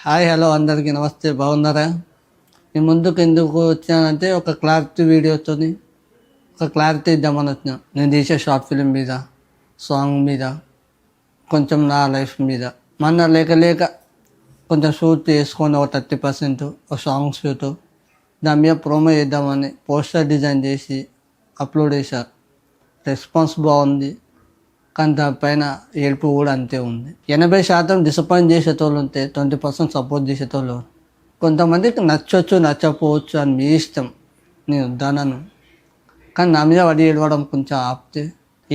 Hi hello అందరికీ నమస్తే, బాగున్నారా? నేను ముందుకు ఎందుకు వచ్చానంటే ఒక క్లారిటీ వీడియోతో ఒక క్లారిటీ ఇద్దామని వచ్చిన. నేను తీసే షార్ట్ ఫిలిం మీద, సాంగ్ మీద, కొంచెం నా లైఫ్ మీద మన లేక కొంచెం షూట్ చేసుకొని ఒక 30% ఒక సాంగ్ షూట్ దాని మీద ప్రోమో చేద్దామని పోస్టర్ డిజైన్ చేసి అప్లోడ్ చేశారు. రెస్పాన్స్ బాగుంది, కానీ దానిపైన ఏడుపు కూడా అంతే ఉంది. 80% డిసప్పాయింట్ చేసేటోళ్ళు ఉంటే 20% సపోర్ట్ చేసేటోళ్ళు. కొంతమందికి నచ్చవచ్చు నచ్చకపోవచ్చు అని మీ ఇష్టం, నేను వద్దనను. కానీ నా మీద వడి ఏడవడం కొంచెం ఆపితే,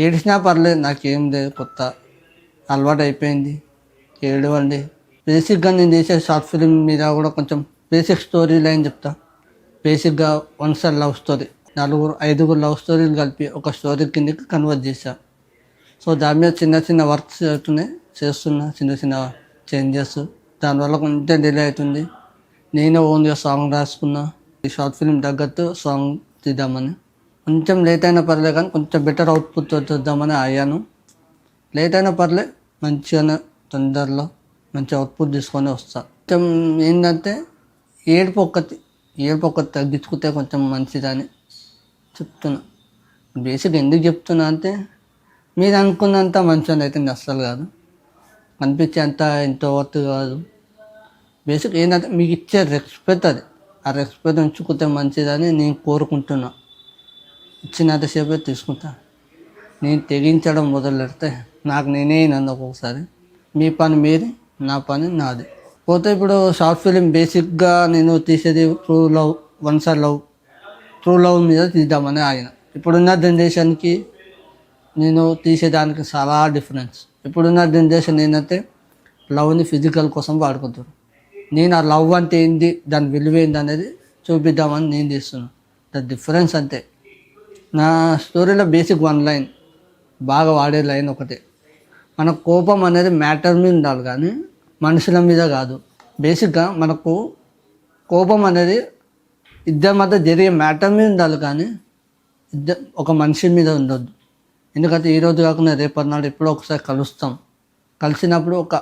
ఏడిసినా పర్లేదు, నాకేం లేదు, కొత్త అలవాటు అయిపోయింది, ఏడవండి. బేసిక్గా నేను చేసే షార్ట్ ఫిలిం మీద కూడా కొంచెం బేసిక్ స్టోరీ లైన్ చెప్తా. బేసిక్గా one side love story, 4-5 love స్టోరీలు కలిపి ఒక స్టోరీ కిందకి కన్వర్ట్ చేశా. సో దాని మీద చిన్న వర్క్స్ చేస్తున్నా, చిన్న చేంజెస్. దానివల్ల కొంచెం డిలే అవుతుంది. నేనే ఓన్గా సాంగ్ రాసుకున్నా, ఈ షార్ట్ ఫిల్మ్ తగ్గట్టు సాంగ్ తీద్దామని. కొంచెం లేట్ అయినా పర్లేదు, కానీ కొంచెం బెటర్ అవుట్పుట్ చూద్దామని అయ్యాను. లేట్ అయినా పర్లేదు, మంచిగానే తొందరలో మంచి అవుట్పుట్ తీసుకొని వస్తా. కొంచెం ఏంటంటే ఏడుపు ఒక్కటి తగ్గించుకుంటే కొంచెం మంచిదని చెప్తున్నా. బేసిక్ ఎందుకు చెప్తున్నా అంటే, మీరు అనుకున్నంత మంచిగా అయితే అస్సలు కాదు, అనిపించేంత ఇంతవరకు కాదు. బేసిక్ ఏంటంటే మీకు ఇచ్చే రెస్పెక్ట్, అది ఆ రెస్పెక్ట్ ఉంచుకుంటే మంచిదని నేను కోరుకుంటున్నా. ఇచ్చినంతసేపే తీసుకుంటా. నేను తెగించడం మొదలు పెడితే నాకు నేనే నన్ను ఒక్కొక్కసారి. మీ పని మీది, నా పని నాది. పోతే ఇప్పుడు షార్ట్ ఫిలిం బేసిక్గా నేను తీసేది true love, one side love, true love మీద తీద్దామని ఆయన. ఇప్పుడున్న జనరేషన్కి నేను తీసేదానికి చాలా డిఫరెన్స్. ఇప్పుడున్న జనరేషన్ ఏంటంటే లవ్ని ఫిజికల్ కోసం వాడుకుంటారు. నేను ఆ లవ్ అంటే ఏంది, దాని విలువ ఏంది అనేది చూపిద్దామని నేను తీస్తున్నాను. ద డిఫరెన్స్ అంతే. నా స్టోరీలో బేసిక్ వన్ లైన్, బాగా వాడే లైన్ ఒకటే. మన కోపం అనేది మ్యాటర్ మీద ఉండాలి, కానీ మనుషుల మీద కాదు. బేసిక్గా మనకు కోపం అనేది ఇద్దరి మధ్య జరిగే మ్యాటర్ మీద ఉండాలి, కానీ ఒక మనిషి మీద ఉండొద్దు. ఎందుకంటే ఈరోజు కాకుండా రేపటి నాడు ఎప్పుడో ఒకసారి కలుస్తాం. కలిసినప్పుడు ఒక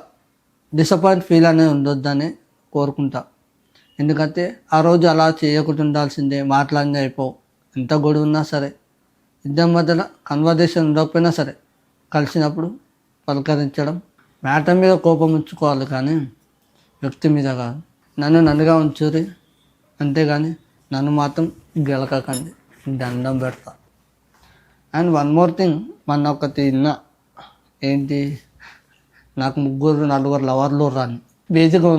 డిసప్పాయింట్ ఫీల్ అనేది ఉండొద్దని కోరుకుంటా. ఎందుకంటే ఆ రోజు అలా చేయకుండా ఉండాల్సిందే, మాట్లాడినా అయిపోవు. ఎంత గొడవ ఉన్నా సరే, ఇద్దరి మధ్యలో కన్వర్జేషన్ ఉండకపోయినా సరే, కలిసినప్పుడు పలకరించడం. మ్యాటర్ మీద కోపం ఉంచుకోవాలి, కానీ వ్యక్తి మీద కాదు. నన్నుగా ఉంచురి, అంతేగాని నన్ను మాత్రం గెలకకండి, దండం పెడతా. అండ్ వన్ మోర్ థింగ్, మొన్న ఒకటి విన్నా. ఏంటి, నాకు 3-4 లవర్లు రాని. బేసిక్గా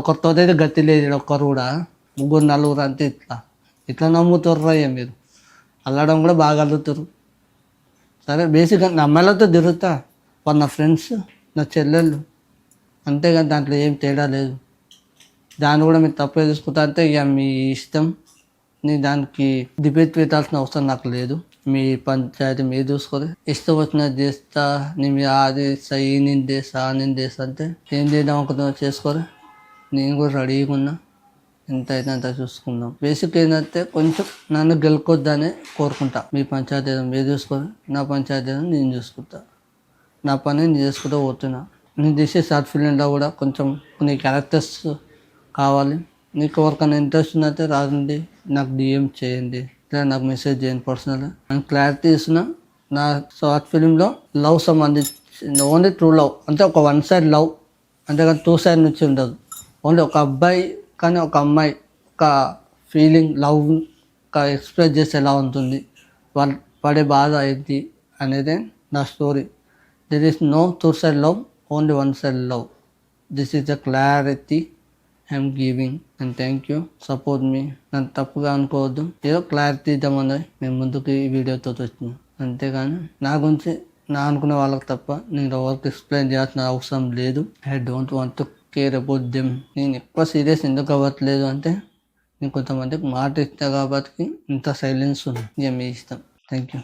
ఒకరితో అయితే గతి లేదు, ఒక్కరు కూడా 3-4 అంటే ఇట్లా నమ్ముతారు మీరు. అల్లడం కూడా బాగా అల్లుతారు. సరే, బేసిక్గా నా అమ్మాయిలతో తిరుగుతా, వాళ్ళు నా ఫ్రెండ్స్, నా చెల్లెళ్ళు, అంతేగాని దాంట్లో ఏం తేడా లేదు. దాన్ని కూడా మీరు తప్పే చూసుకుంటా అంటే ఇక మీ ఇష్టం. నీ దానికి డిబేట్ పెట్టాల్సిన అవసరం నాకు లేదు. మీ పంచాయతీ మీరు చూసుకోరు. ఇష్టం వచ్చినది చేస్తా, నీ మీద అది చేస్తా, ఈ నేను చేస్తా అంటే ఏం చేద్దాం అనుకుంటున్నా చేసుకోరు. నేను కూడా రెడీగా ఉన్నా, ఎంత అయితే అంత చూసుకుందాం. బేసిక్ ఏంటంటే కొంచెం నన్ను గెలుకొద్దని కోరుకుంటా. మీ పంచాయతీ మీరు చూసుకోరు, నా పంచాయతీ నేను చూసుకుంటా. నా పని నేను చేసుకుంటూ పోతున్నా. నేను చేసే షార్ట్ ఫిలింలో కూడా కొంచెం కొన్ని క్యారెక్టర్స్ కావాలి. నీకు ఎవరికైనా ఇంట్రెస్ట్ ఉన్నట్టే రాదండి, నాకు డిఎం చేయండి, లేదా నాకు మెసేజ్ చేయండి పర్సనల్. నేను క్లారిటీ ఇస్తున్నా. నా షార్ట్ ఫిలింలో లవ్ సంబంధించి ఓన్లీ ట్రూ లవ్, అంటే ఒక వన్ సైడ్ లవ్, అంతేకాని 2 సైడ్ నుంచి ఉండదు. ఓన్లీ ఒక అబ్బాయి కానీ ఒక అమ్మాయి ఒక ఫీలింగ్, లవ్ ఎక్స్ప్రెస్ చేస్తే ఎలా ఉంటుంది, వాళ్ళు పడే బాధ ఏంటి అనేది నా story. There is no 2 side love, only 1 side love. This is the clarity I'm giving, and thank you, support me. నన్ను తప్పుగా అనుకోవద్దు, ఏదో క్లారిటీ ఇద్దామని నేను ముందుకు ఈ వీడియోతో వచ్చిన, అంతేగాని నా గురించి నా అనుకునే వాళ్ళకి తప్ప నేను ఎవరికి ఎక్స్ప్లెయిన్ చేయాల్సిన అవసరం లేదు. I don't want to care about them. నేను ఎక్కువ సీరియస్ ఎందుకు అవ్వట్లేదు అంటే, నేను కొంతమందికి మాట ఇస్తా కాబట్టి ఇంత సైలెన్స్ ఉంది. ఇక మీ ఇష్టం. Thank you.